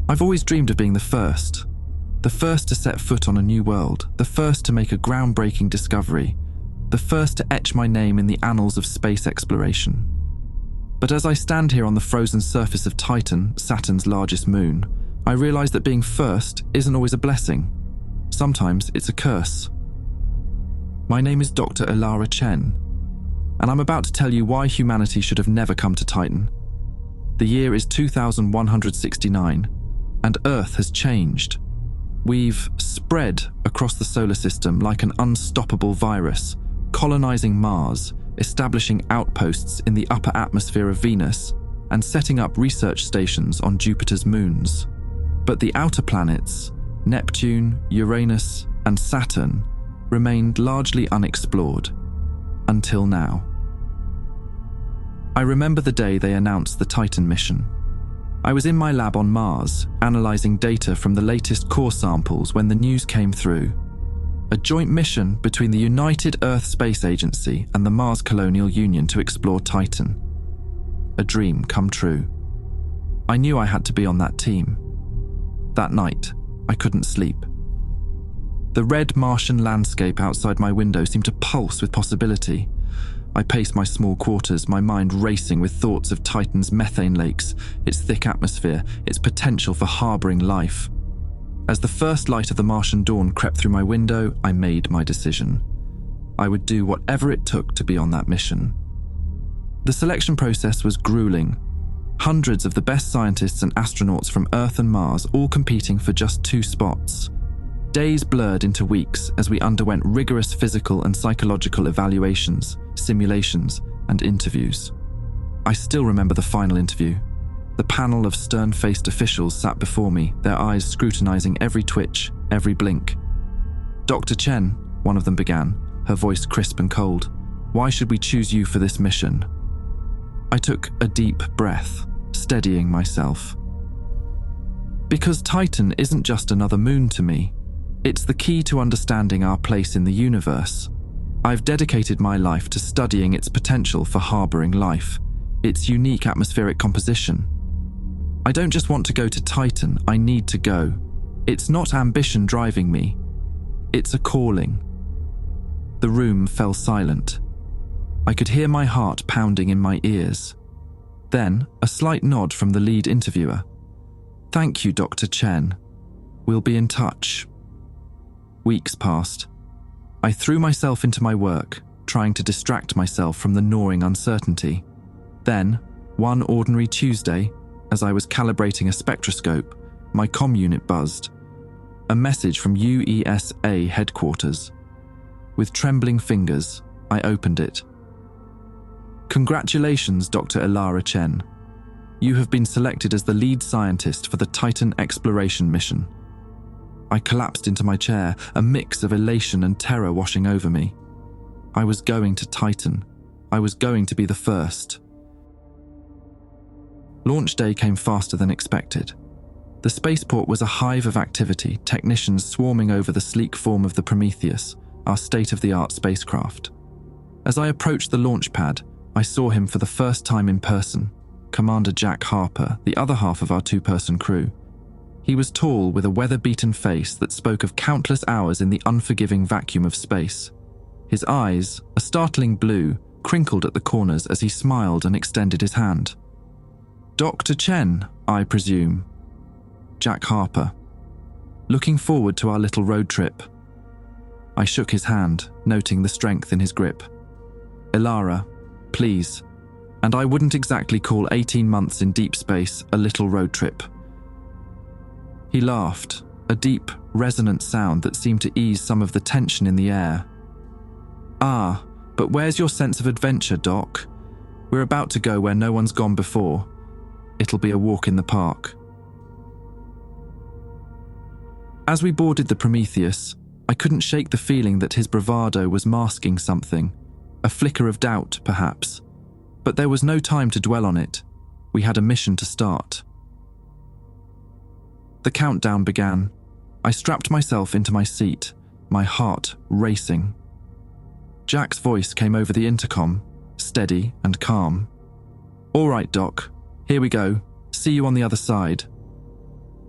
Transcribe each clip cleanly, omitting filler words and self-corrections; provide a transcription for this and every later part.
I've always dreamed of being the first to set foot on a new world, the first to make a groundbreaking discovery, the first to etch my name in the annals of space exploration. But as I stand here on the frozen surface of Titan, Saturn's largest moon, I realize that being first isn't always a blessing. Sometimes it's a curse. My name is Dr. Elara Chen, and I'm about to tell you why humanity should have never come to Titan. The year is 2169, and Earth has changed. We've spread across the solar system like an unstoppable virus, colonizing Mars, establishing outposts in the upper atmosphere of Venus, and setting up research stations on Jupiter's moons. But the outer planets, Neptune, Uranus, and Saturn, remained largely unexplored, until now. I remember the day they announced the Titan mission. I was in my lab on Mars, analyzing data from the latest core samples when the news came through. A joint mission between the United Earth Space Agency and the Mars Colonial Union to explore Titan. A dream come true. I knew I had to be on that team. That night, I couldn't sleep. The red Martian landscape outside my window seemed to pulse with possibility. I paced my small quarters, my mind racing with thoughts of Titan's methane lakes, its thick atmosphere, its potential for harboring life. As the first light of the Martian dawn crept through my window, I made my decision. I would do whatever it took to be on that mission. The selection process was grueling. Hundreds of the best scientists and astronauts from Earth and Mars all competing for just 2 spots. Days blurred into weeks as we underwent rigorous physical and psychological evaluations, simulations, and interviews. I still remember the final interview. The panel of stern-faced officials sat before me, their eyes scrutinizing every twitch, every blink. "Dr. Chen," one of them began, her voice crisp and cold, "why should we choose you for this mission?" I took a deep breath, steadying myself. Because Titan isn't just another moon to me. It's the key to understanding our place in the universe. I've dedicated my life to studying its potential for harboring life, its unique atmospheric composition. I don't just want to go to Titan, I need to go. It's not ambition driving me. It's a calling. The room fell silent. I could hear my heart pounding in my ears. Then, a slight nod from the lead interviewer. "Thank you, Dr. Chen. We'll be in touch." Weeks passed. I threw myself into my work, trying to distract myself from the gnawing uncertainty. Then, one ordinary Tuesday, as I was calibrating a spectroscope, my comm unit buzzed. A message from USA headquarters. With trembling fingers, I opened it. "Congratulations, Dr. Elara Chen. You have been selected as the lead scientist for the Titan exploration mission." I collapsed into my chair, a mix of elation and terror washing over me. I was going to Titan. I was going to be the first. Launch day came faster than expected. The spaceport was a hive of activity, technicians swarming over the sleek form of the Prometheus, our state-of-the-art spacecraft. As I approached the launch pad, I saw him for the first time in person, Commander Jack Harper, the other half of our 2-person crew. He was tall, with a weather-beaten face that spoke of countless hours in the unforgiving vacuum of space. His eyes, a startling blue, crinkled at the corners as he smiled and extended his hand. "Dr. Chen, I presume." Jack Harper. "Looking forward to our little road trip." I shook his hand, noting the strength in his grip. "Elara, please." And I wouldn't exactly call 18 months in deep space a little road trip. He laughed, a deep, resonant sound that seemed to ease some of the tension in the air. "Ah, but where's your sense of adventure, Doc? We're about to go where no one's gone before. It'll be a walk in the park." As we boarded the Prometheus, I couldn't shake the feeling that his bravado was masking something, a flicker of doubt, perhaps. But there was no time to dwell on it. We had a mission to start. The countdown began. I strapped myself into my seat, my heart racing. Jack's voice came over the intercom, steady and calm. "All right, Doc. Here we go. See you on the other side."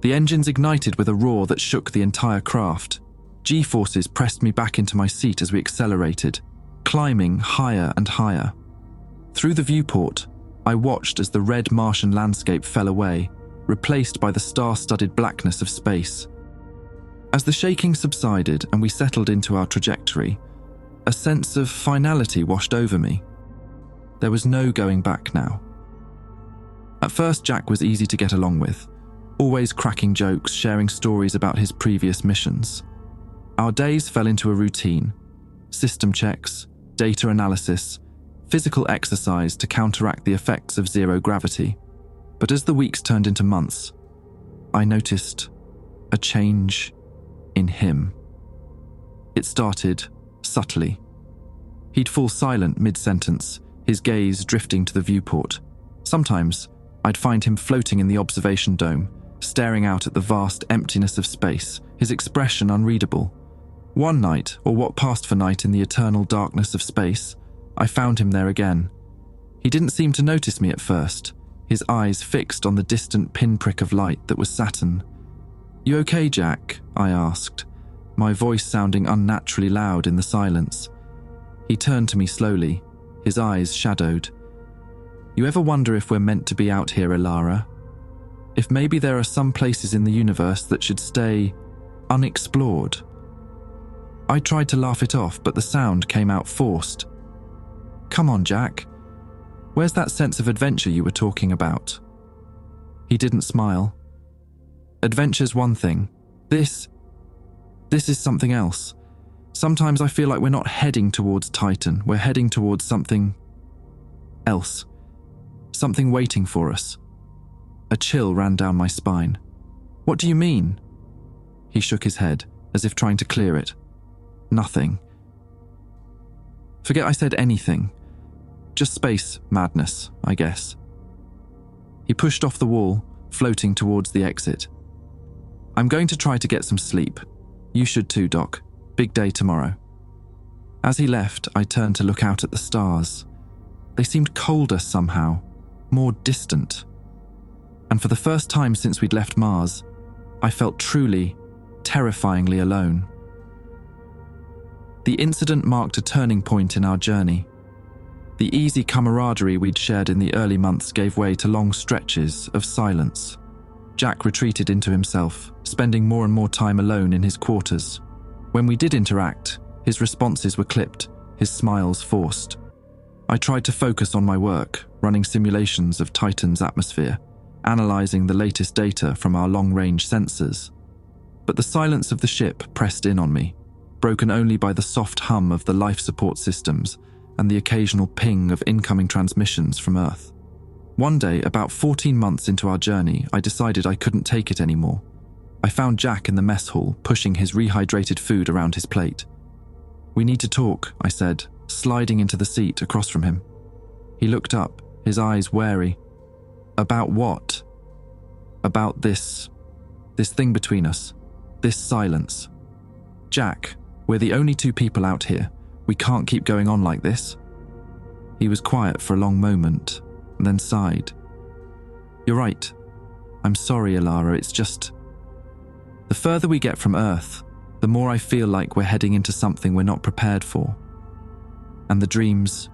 The engines ignited with a roar that shook the entire craft. G-forces pressed me back into my seat as we accelerated, climbing higher and higher. Through the viewport, I watched as the red Martian landscape fell away, replaced by the star-studded blackness of space. As the shaking subsided and we settled into our trajectory, a sense of finality washed over me. There was no going back now. At first, Jack was easy to get along with, always cracking jokes, sharing stories about his previous missions. Our days fell into a routine: system checks, data analysis, physical exercise to counteract the effects of zero gravity. But as the weeks turned into months, I noticed a change in him. It started subtly. He'd fall silent mid-sentence, his gaze drifting to the viewport. Sometimes, I'd find him floating in the observation dome, staring out at the vast emptiness of space, his expression unreadable. One night, or what passed for night in the eternal darkness of space, I found him there again. He didn't seem to notice me at first, his eyes fixed on the distant pinprick of light that was Saturn. "You okay, Jack?" I asked, my voice sounding unnaturally loud in the silence. He turned to me slowly, his eyes shadowed. "You ever wonder if we're meant to be out here, Alara? If maybe there are some places in the universe that should stay unexplored?" I tried to laugh it off, but the sound came out forced. "Come on, Jack. Where's that sense of adventure you were talking about?" He didn't smile. "Adventure's one thing. This is something else. Sometimes I feel like we're not heading towards Titan. We're heading towards something else. Something waiting for us." A chill ran down my spine. "What do you mean?" He shook his head, as if trying to clear it. "Nothing. Forget I said anything. Just space madness, I guess." He pushed off the wall, floating towards the exit. "I'm going to try to get some sleep. You should too, Doc. Big day tomorrow." As he left, I turned to look out at the stars. They seemed colder somehow, more distant. And for the first time since we'd left Mars, I felt truly, terrifyingly alone. The incident marked a turning point in our journey. The easy camaraderie we'd shared in the early months gave way to long stretches of silence. Jack retreated into himself, spending more and more time alone in his quarters. When we did interact, his responses were clipped, his smiles forced. I tried to focus on my work, running simulations of Titan's atmosphere, analysing the latest data from our long-range sensors. But the silence of the ship pressed in on me, broken only by the soft hum of the life support systems and the occasional ping of incoming transmissions from Earth. One day, about 14 months into our journey, I decided I couldn't take it anymore. I found Jack in the mess hall, pushing his rehydrated food around his plate. "We need to talk," I said, sliding into the seat across from him. He looked up, his eyes wary. "About what?" "About this thing between us. This silence. Jack, we're the only two people out here. We can't keep going on like this." He was quiet for a long moment, and then sighed. "You're right. I'm sorry, Alara, it's just... The further we get from Earth, the more I feel like we're heading into something we're not prepared for. And the dreams...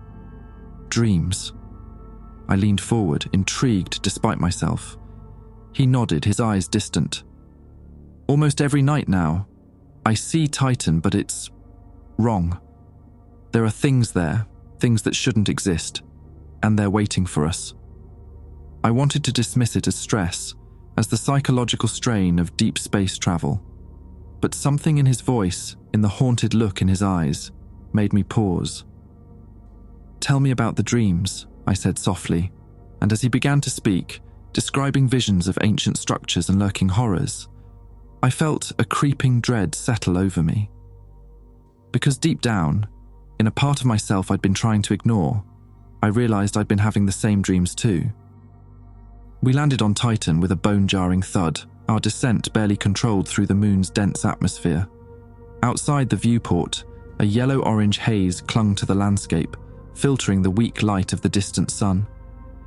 I leaned forward, intrigued despite myself. He nodded, his eyes distant. "Almost every night now, I see Titan, but it's wrong. There are things there, things that shouldn't exist, and they're waiting for us." I wanted to dismiss it as stress, as the psychological strain of deep space travel. But something in his voice, in the haunted look in his eyes, made me pause. "Tell me about the dreams," I said softly, and as he began to speak, describing visions of ancient structures and lurking horrors, I felt a creeping dread settle over me. Because deep down, in a part of myself I'd been trying to ignore, I realized I'd been having the same dreams too. We landed on Titan with a bone-jarring thud, our descent barely controlled through the moon's dense atmosphere. Outside the viewport, a yellow-orange haze clung to the landscape, filtering the weak light of the distant sun.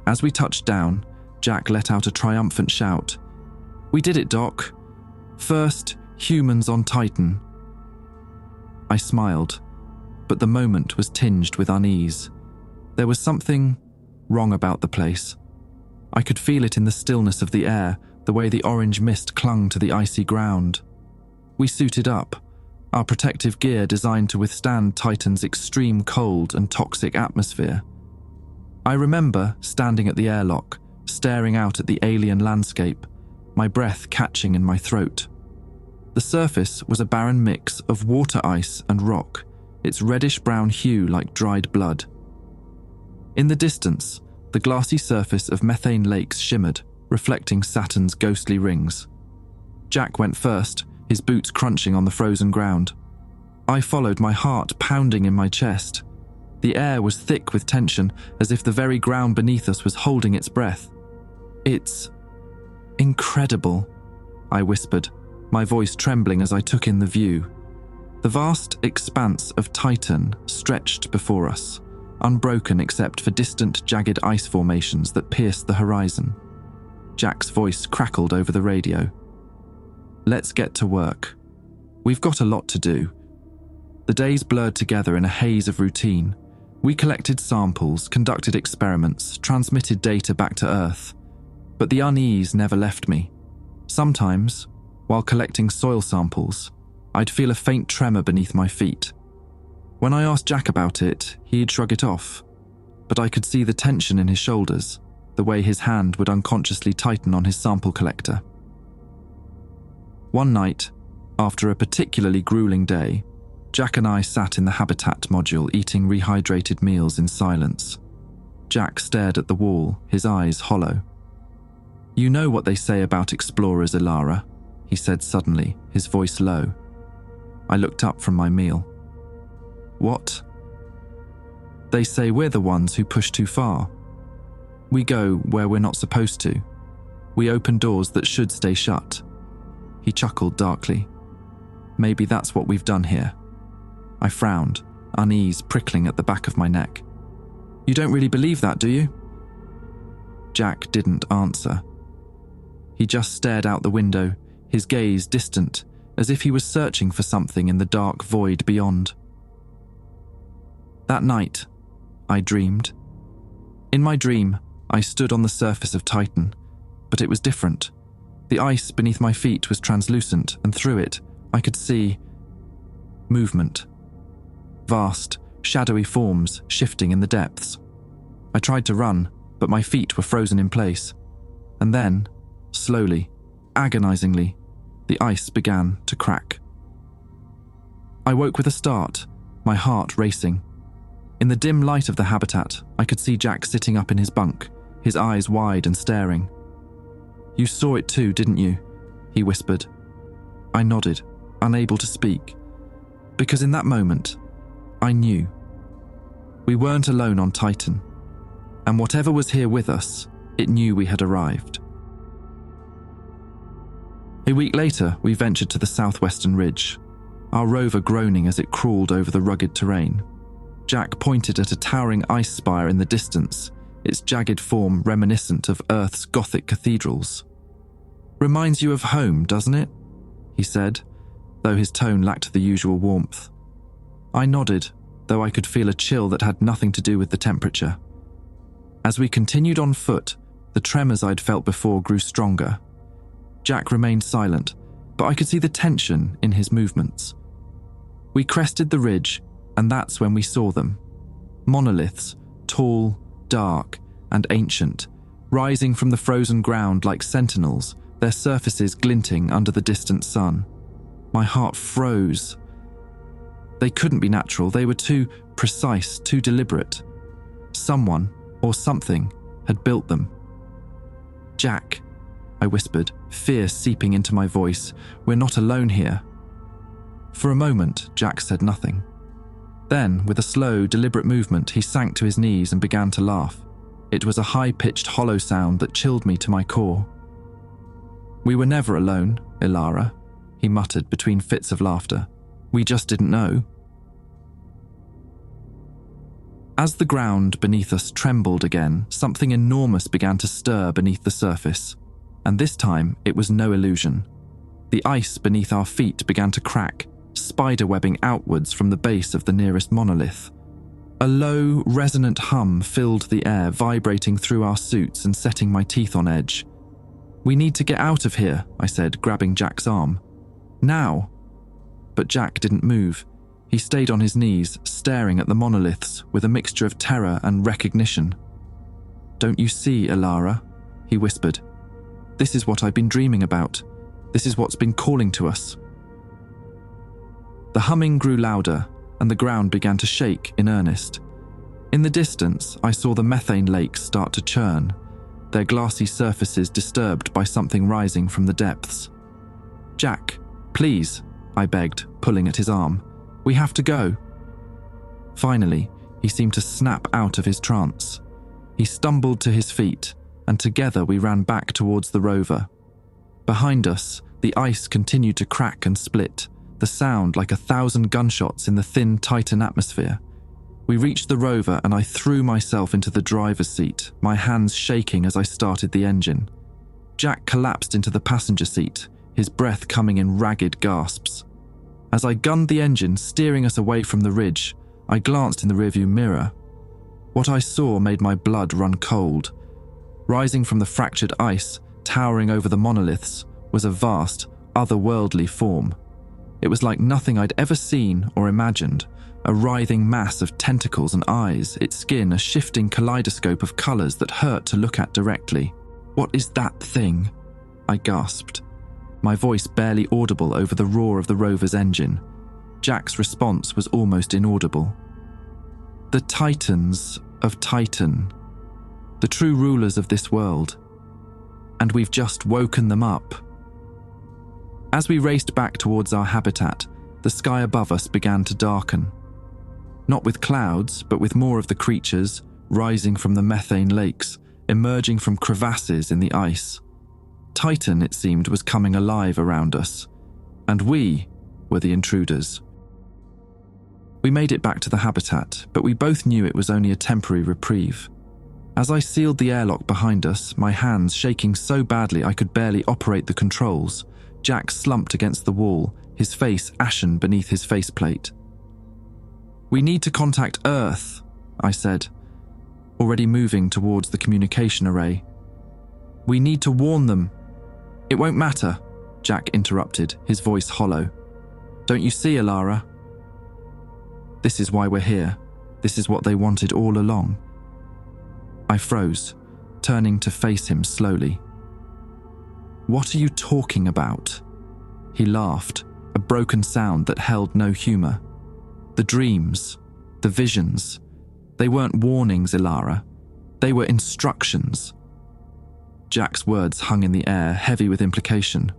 As we touched down, Jack let out a triumphant shout. "We did it, Doc. First humans on Titan." I smiled, but the moment was tinged with unease. There was something wrong about the place. I could feel it in the stillness of the air, the way the orange mist clung to the icy ground. We suited up, our protective gear designed to withstand Titan's extreme cold and toxic atmosphere. I remember standing at the airlock, staring out at the alien landscape, my breath catching in my throat. The surface was a barren mix of water ice and rock, its reddish-brown hue like dried blood. In the distance, the glassy surface of methane lakes shimmered, reflecting Saturn's ghostly rings. Jack went first, his boots crunching on the frozen ground. I followed, my heart pounding in my chest. The air was thick with tension, as if the very ground beneath us was holding its breath. "It's incredible," I whispered, my voice trembling as I took in the view. The vast expanse of Titan stretched before us, unbroken except for distant, jagged ice formations that pierced the horizon. Jack's voice crackled over the radio. "Let's get to work. We've got a lot to do." The days blurred together in a haze of routine. We collected samples, conducted experiments, transmitted data back to Earth. But the unease never left me. Sometimes, while collecting soil samples, I'd feel a faint tremor beneath my feet. When I asked Jack about it, he'd shrug it off, but I could see the tension in his shoulders, the way his hand would unconsciously tighten on his sample collector. One night, after a particularly grueling day, Jack and I sat in the habitat module eating rehydrated meals in silence. Jack stared at the wall, his eyes hollow. "You know what they say about explorers, Ilara," he said suddenly, his voice low. I looked up from my meal. "What?" "They say we're the ones who push too far. We go where we're not supposed to. We open doors that should stay shut." He chuckled darkly. "Maybe that's what we've done here." I frowned, unease prickling at the back of my neck. "You don't really believe that, do you?" Jack didn't answer. He just stared out the window, his gaze distant, as if he was searching for something in the dark void beyond. That night, I dreamed. In my dream, I stood on the surface of Titan, but it was different. The ice beneath my feet was translucent, and through it, I could see movement. Vast, shadowy forms shifting in the depths. I tried to run, but my feet were frozen in place. And then, slowly, agonizingly, the ice began to crack. I woke with a start, my heart racing. In the dim light of the habitat, I could see Jack sitting up in his bunk, his eyes wide and staring. "You saw it too, didn't you?" he whispered. I nodded, unable to speak, because in that moment, I knew. We weren't alone on Titan, and whatever was here with us, it knew we had arrived. A week later, we ventured to the southwestern ridge, our rover groaning as it crawled over the rugged terrain. Jack pointed at a towering ice spire in the distance, its jagged form reminiscent of Earth's Gothic cathedrals. "Reminds you of home, doesn't it?" he said, though his tone lacked the usual warmth. I nodded, though I could feel a chill that had nothing to do with the temperature. As we continued on foot, the tremors I'd felt before grew stronger. Jack remained silent, but I could see the tension in his movements. We crested the ridge, and that's when we saw them. Monoliths, tall, dark, and ancient, rising from the frozen ground like sentinels, their surfaces glinting under the distant sun. My heart froze. They couldn't be natural, they were too precise, too deliberate. Someone, or something, had built them. "Jack," I whispered, fear seeping into my voice, "we're not alone here." For a moment, Jack said nothing. Then, with a slow, deliberate movement, he sank to his knees and began to laugh. It was a high-pitched, hollow sound that chilled me to my core. "We were never alone, Ilara," he muttered between fits of laughter. "We just didn't know." As the ground beneath us trembled again, something enormous began to stir beneath the surface. and this time it was no illusion. The ice beneath our feet began to crack, spiderwebbing outwards from the base of the nearest monolith. A low, resonant hum filled the air, vibrating through our suits and setting my teeth on edge. "We need to get out of here," I said, grabbing Jack's arm. "Now!" But Jack didn't move. He stayed on his knees, staring at the monoliths with a mixture of terror and recognition. "Don't you see, Ilara?" he whispered. "This is what I've been dreaming about. This is what's been calling to us." The humming grew louder, and the ground began to shake in earnest. In the distance, I saw the methane lakes start to churn, their glassy surfaces disturbed by something rising from the depths. "Jack, please," I begged, pulling at his arm. "We have to go." Finally, he seemed to snap out of his trance. He stumbled to his feet, and together we ran back towards the rover. Behind us, the ice continued to crack and split, the sound like 1,000 gunshots in the thin Titan atmosphere. We reached the rover and I threw myself into the driver's seat, my hands shaking as I started the engine. Jack collapsed into the passenger seat, his breath coming in ragged gasps. As I gunned the engine, steering us away from the ridge, I glanced in the rearview mirror. What I saw made my blood run cold. Rising from the fractured ice, towering over the monoliths, was a vast, otherworldly form. It was like nothing I'd ever seen or imagined, a writhing mass of tentacles and eyes, its skin a shifting kaleidoscope of colours that hurt to look at directly. "What is that thing?" I gasped, my voice barely audible over the roar of the rover's engine. Jack's response was almost inaudible. "The Titans of Titan, the true rulers of this world. And we've just woken them up." As we raced back towards our habitat, the sky above us began to darken. Not with clouds, but with more of the creatures, rising from the methane lakes, emerging from crevasses in the ice. Titan, it seemed, was coming alive around us, and we were the intruders. We made it back to the habitat, but we both knew it was only a temporary reprieve. As I sealed the airlock behind us, my hands shaking so badly I could barely operate the controls, Jack slumped against the wall, his face ashen beneath his faceplate. "We need to contact Earth," I said, already moving towards the communication array. "We need to warn them." "It won't matter," Jack interrupted, his voice hollow. "Don't you see, Ilara? This is why we're here. This is what they wanted all along." I froze, turning to face him slowly. "What are you talking about?" He laughed, a broken sound that held no humour. "The dreams, the visions, they weren't warnings, Ilara. They were instructions." Jack's words hung in the air, heavy with implication.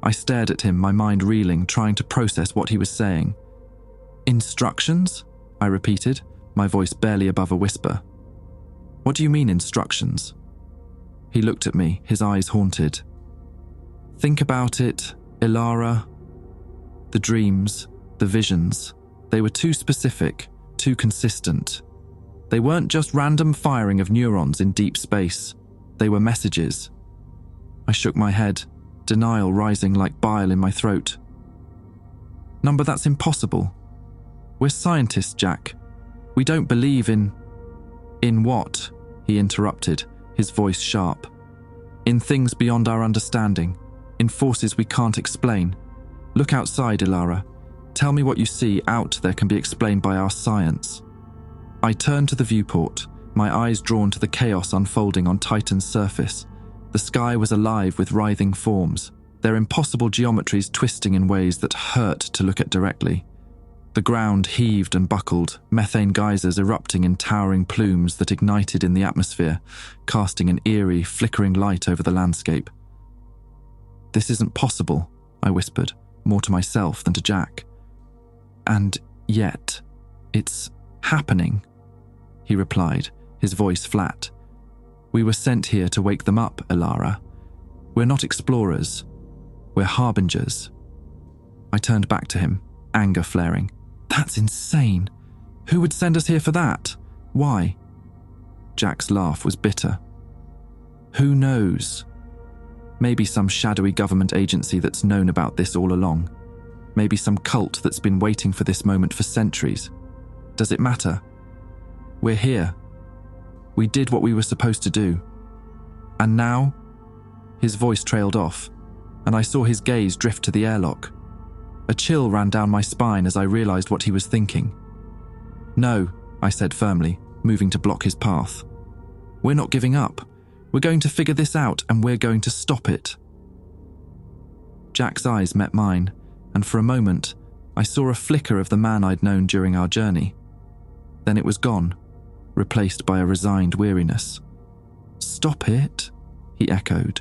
I stared at him, my mind reeling, trying to process what he was saying. "Instructions?" I repeated, my voice barely above a whisper. "What do you mean, instructions?" He looked at me, his eyes haunted. "Think about it, Ilara. The dreams, the visions, they were too specific, too consistent. They weren't just random firing of neurons in deep space. They were messages." I shook my head, denial rising like bile in my throat. "Number, that's impossible. We're scientists, Jack. We don't believe in..." "In what?" he interrupted, his voice sharp. "In things beyond our understanding, in forces we can't explain. Look outside, Ilara. Tell me what you see out there can be explained by our science." I turned to the viewport, my eyes drawn to the chaos unfolding on Titan's surface. The sky was alive with writhing forms, their impossible geometries twisting in ways that hurt to look at directly. The ground heaved and buckled, methane geysers erupting in towering plumes that ignited in the atmosphere, casting an eerie, flickering light over the landscape. "This isn't possible," I whispered, more to myself than to Jack. "And yet, it's happening," he replied, his voice flat. "We were sent here to wake them up, Ilara. We're not explorers. We're harbingers." I turned back to him, anger flaring. "That's insane. Who would send us here for that? Why?" Jack's laugh was bitter. "Who knows? Maybe some shadowy government agency that's known about this all along. Maybe some cult that's been waiting for this moment for centuries. Does it matter? We're here. We did what we were supposed to do. And now? His voice trailed off, and I saw his gaze drift to the airlock. A chill ran down my spine as I realized what he was thinking. No, I said firmly, moving to block his path. We're not giving up. We're going to figure this out, and we're going to stop it. Jack's eyes met mine, and for a moment, I saw a flicker of the man I'd known during our journey. Then it was gone, replaced by a resigned weariness. Stop it, he echoed.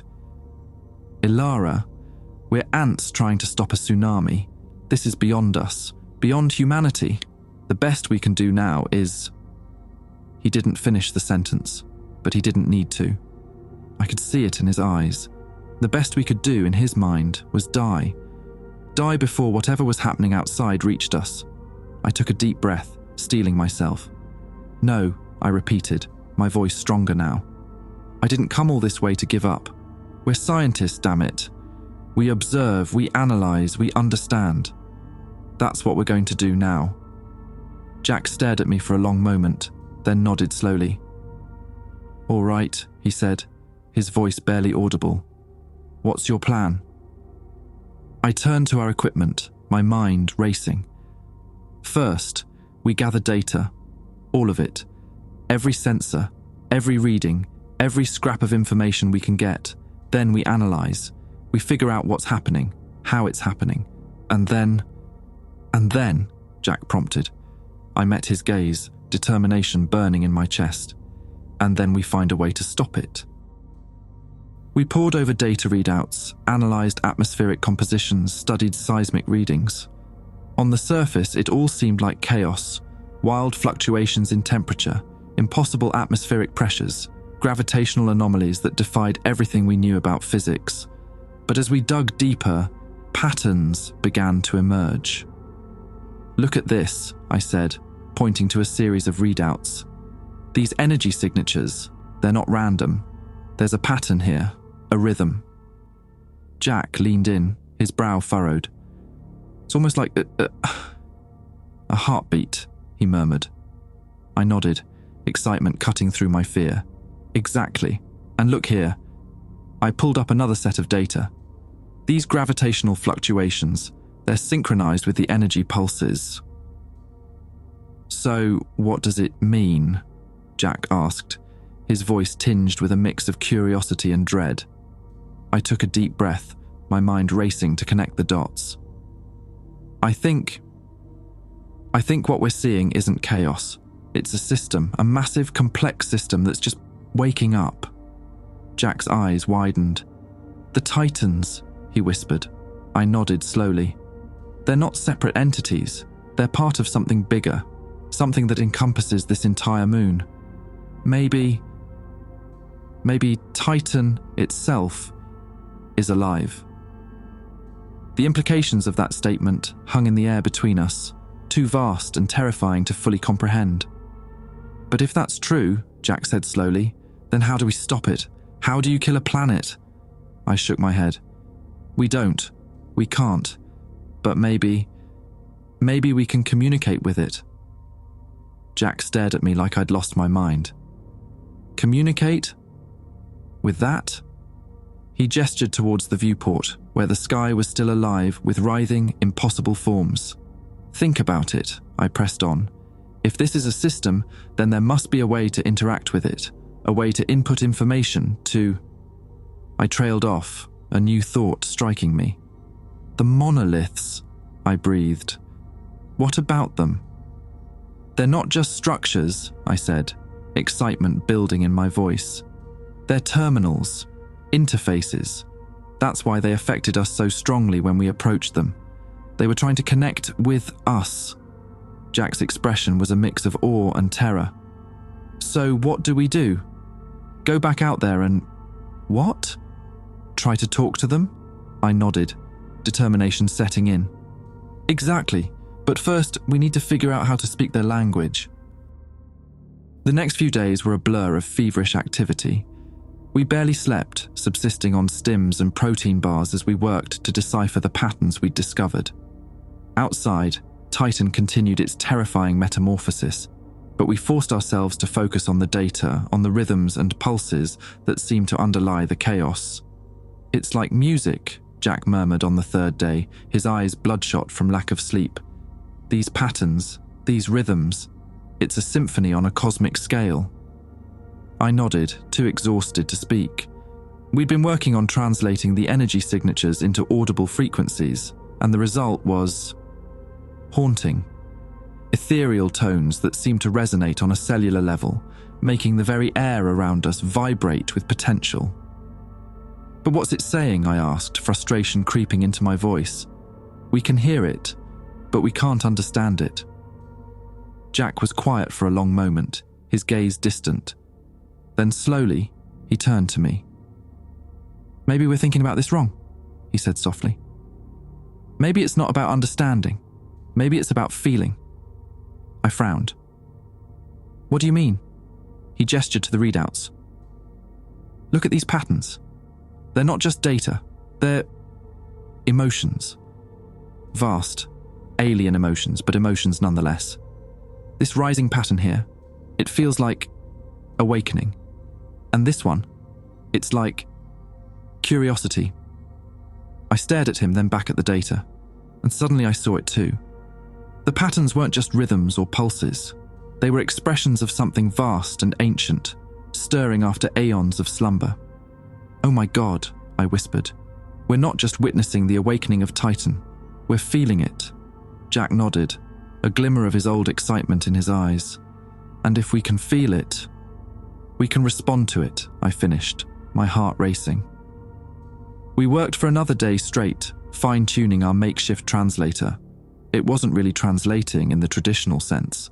Ilara, we're ants trying to stop a tsunami. This is beyond us, beyond humanity. The best we can do now is... He didn't finish the sentence, but he didn't need to. I could see it in his eyes. The best we could do in his mind was die. Die before whatever was happening outside reached us. I took a deep breath, steeling myself. No, I repeated, my voice stronger now. I didn't come all this way to give up. We're scientists, damn it. We observe, we analyze, we understand. That's what we're going to do now. Jack stared at me for a long moment, then nodded slowly. All right, he said, his voice barely audible. What's your plan? I turned to our equipment, my mind racing. First, we gather data, all of it. Every sensor, every reading, every scrap of information we can get. Then we analyze. We figure out what's happening, how it's happening. And then, Jack prompted. I met his gaze, determination burning in my chest. And then we find a way to stop it. We pored over data readouts, analysed atmospheric compositions, studied seismic readings. On the surface, it all seemed like chaos, wild fluctuations in temperature, impossible atmospheric pressures, gravitational anomalies that defied everything we knew about physics. But as we dug deeper, patterns began to emerge. Look at this, I said, pointing to a series of readouts. These energy signatures, they're not random. There's a pattern here. A rhythm. Jack leaned in, his brow furrowed. It's almost like a heartbeat, he murmured. I nodded, excitement cutting through my fear. Exactly. And look here. I pulled up another set of data. These gravitational fluctuations, they're synchronized with the energy pulses. So, what does it mean? Jack asked, his voice tinged with a mix of curiosity and dread. I took a deep breath, my mind racing to connect the dots. I think what we're seeing isn't chaos. It's a system, a massive, complex system that's just waking up. Jack's eyes widened. The Titans, he whispered. I nodded slowly. They're not separate entities. They're part of something bigger, something that encompasses this entire moon. Maybe Titan itself is alive. The implications of that statement hung in the air between us, too vast and terrifying to fully comprehend. But if that's true, Jack said slowly, then how do we stop it? How do you kill a planet? I shook my head. We don't. We can't. But maybe we can communicate with it. Jack stared at me like I'd lost my mind. Communicate? With that? He gestured towards the viewport, where the sky was still alive with writhing, impossible forms. Think about it, I pressed on. If this is a system, then there must be a way to interact with it, a way to input information to... I trailed off, a new thought striking me. The monoliths, I breathed. What about them? They're not just structures, I said, excitement building in my voice. They're terminals. Interfaces. That's why they affected us so strongly when we approached them. They were trying to connect with us. Jack's expression was a mix of awe and terror. So what do we do? Go back out there and... What? Try to talk to them? I nodded, determination setting in. Exactly, but first we need to figure out how to speak their language. The next few days were a blur of feverish activity. We barely slept, subsisting on stims and protein bars as we worked to decipher the patterns we'd discovered. Outside, Titan continued its terrifying metamorphosis, but we forced ourselves to focus on the data, on the rhythms and pulses that seemed to underlie the chaos. "It's like music," Jack murmured on the third day, his eyes bloodshot from lack of sleep. "These patterns, these rhythms, it's a symphony on a cosmic scale." I nodded, too exhausted to speak. We'd been working on translating the energy signatures into audible frequencies, and the result was haunting. Ethereal tones that seemed to resonate on a cellular level, making the very air around us vibrate with potential. "But what's it saying?" I asked, frustration creeping into my voice. "We can hear it, but we can't understand it." Jack was quiet for a long moment, his gaze distant. Then slowly, he turned to me. "Maybe we're thinking about this wrong," he said softly. "Maybe it's not about understanding. Maybe it's about feeling." I frowned. "What do you mean?" He gestured to the readouts. "Look at these patterns. They're not just data. They're emotions. Vast, alien emotions, but emotions nonetheless. This rising pattern here, it feels like awakening. And this one, it's like curiosity." I stared at him, then back at the data, and suddenly I saw it too. The patterns weren't just rhythms or pulses. They were expressions of something vast and ancient, stirring after aeons of slumber. "Oh my God," I whispered. "We're not just witnessing the awakening of Titan. We're feeling it." Jack nodded, a glimmer of his old excitement in his eyes. "And if we can feel it, we can respond to it," I finished, my heart racing. We worked for another day straight, fine-tuning our makeshift translator. It wasn't really translating in the traditional sense.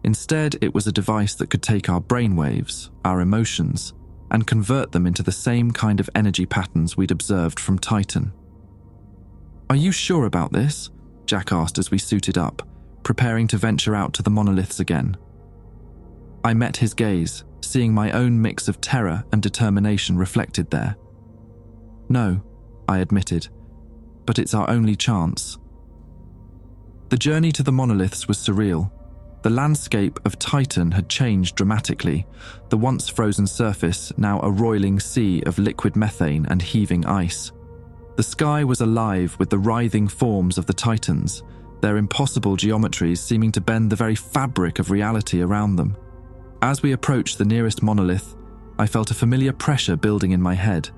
Instead, it was a device that could take our brainwaves, our emotions, and convert them into the same kind of energy patterns we'd observed from Titan. "Are you sure about this?" Jack asked as we suited up, preparing to venture out to the monoliths again. I met his gaze, seeing my own mix of terror and determination reflected there. "No," I admitted, "but it's our only chance." The journey to the monoliths was surreal. The landscape of Titan had changed dramatically, the once frozen surface now a roiling sea of liquid methane and heaving ice. The sky was alive with the writhing forms of the Titans, their impossible geometries seeming to bend the very fabric of reality around them. As we approached the nearest monolith, I felt a familiar pressure building in my head.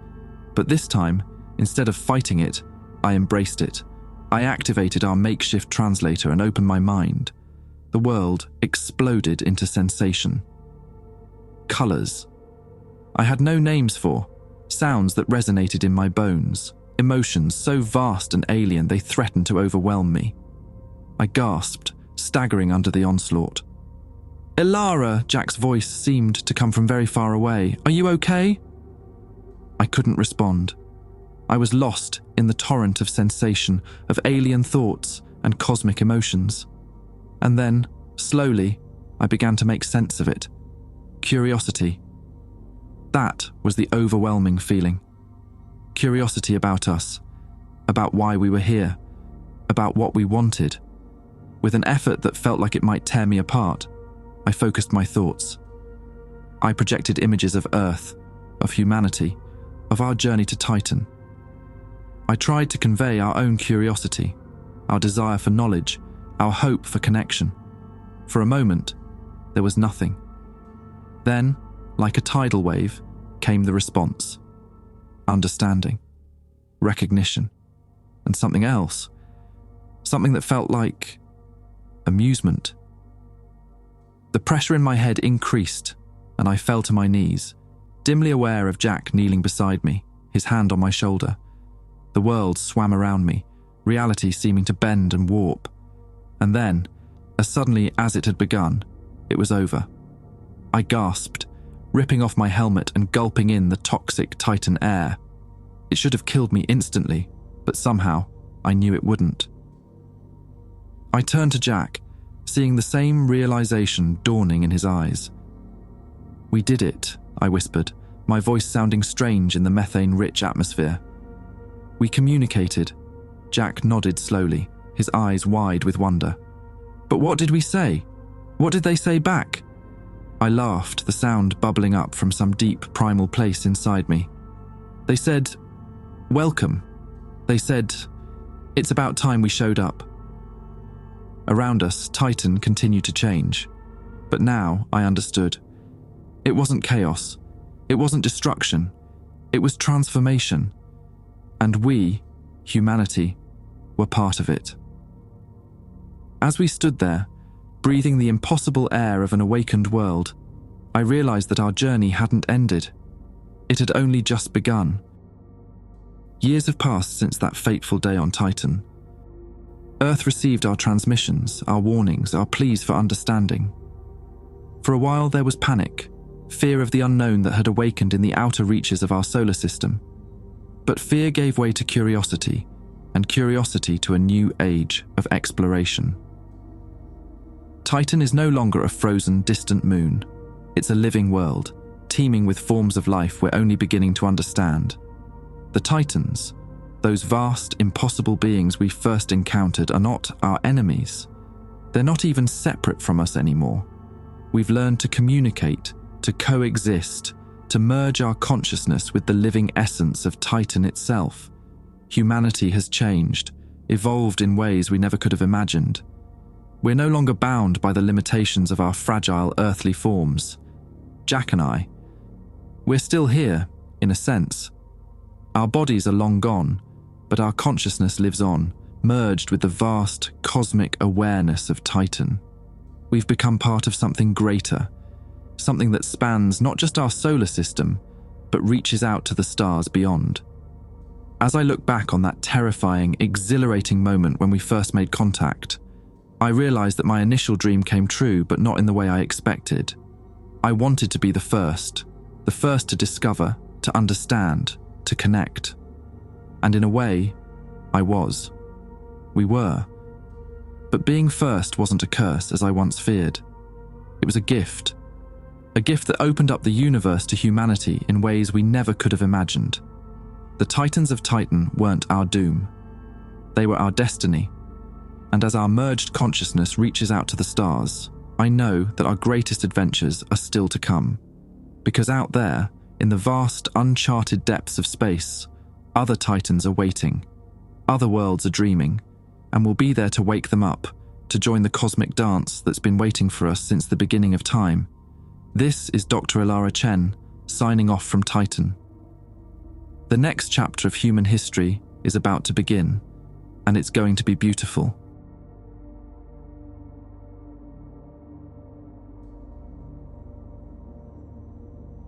But this time, instead of fighting it, I embraced it. I activated our makeshift translator and opened my mind. The world exploded into sensation. Colors. I had no names for, sounds that resonated in my bones, emotions so vast and alien they threatened to overwhelm me. I gasped, staggering under the onslaught. "Ilara!" Jack's voice seemed to come from very far away. "Are you okay?" I couldn't respond. I was lost in the torrent of sensation, of alien thoughts and cosmic emotions. And then, slowly, I began to make sense of it. Curiosity. That was the overwhelming feeling. Curiosity about us, about why we were here, about what we wanted. With an effort that felt like it might tear me apart, I focused my thoughts. I projected images of Earth, of humanity, of our journey to Titan. I tried to convey our own curiosity, our desire for knowledge, our hope for connection. For a moment, there was nothing. Then, like a tidal wave, came the response. Understanding, recognition, and something else. Something that felt like amusement. The pressure in my head increased, and I fell to my knees, dimly aware of Jack kneeling beside me, his hand on my shoulder. The world swam around me, reality seeming to bend and warp. And then, as suddenly as it had begun, it was over. I gasped, ripping off my helmet and gulping in the toxic Titan air. It should have killed me instantly, but somehow I knew it wouldn't. I turned to Jack, seeing the same realization dawning in his eyes. "We did it," I whispered, my voice sounding strange in the methane-rich atmosphere. We communicated. Jack nodded slowly, his eyes wide with wonder. But what did we say? What did they say back? I laughed, the sound bubbling up from some deep primal place inside me. They said, "Welcome." They said, "It's about time we showed up." Around us, Titan continued to change. But now I understood. It wasn't chaos. It wasn't destruction. It was transformation. And we, humanity, were part of it. As we stood there, breathing the impossible air of an awakened world, I realized that our journey hadn't ended. It had only just begun. Years have passed since that fateful day on Titan. Earth received our transmissions, our warnings, our pleas for understanding. For a while there was panic, fear of the unknown that had awakened in the outer reaches of our solar system. But fear gave way to curiosity, and curiosity to a new age of exploration. Titan is no longer a frozen, distant moon. It's a living world, teeming with forms of life we're only beginning to understand. The Titans, those vast, impossible beings we first encountered, are not our enemies. They're not even separate from us anymore. We've learned to communicate, to coexist, to merge our consciousness with the living essence of Titan itself. Humanity has changed, evolved in ways we never could have imagined. We're no longer bound by the limitations of our fragile earthly forms. Jack and I, we're still here, in a sense. Our bodies are long gone, but our consciousness lives on, merged with the vast, cosmic awareness of Titan. We've become part of something greater, something that spans not just our solar system, but reaches out to the stars beyond. As I look back on that terrifying, exhilarating moment when we first made contact, I realized that my initial dream came true, but not in the way I expected. I wanted to be the first to discover, to understand, to connect. And in a way, I was. We were. But being first wasn't a curse, as I once feared. It was a gift that opened up the universe to humanity in ways we never could have imagined. The Titans of Titan weren't our doom. They were our destiny. And as our merged consciousness reaches out to the stars, I know that our greatest adventures are still to come. Because out there, in the vast, uncharted depths of space, other Titans are waiting. Other worlds are dreaming, and we'll be there to wake them up, to join the cosmic dance that's been waiting for us since the beginning of time. This is Dr. Ilara Chen, signing off from Titan. The next chapter of human history is about to begin, and it's going to be beautiful.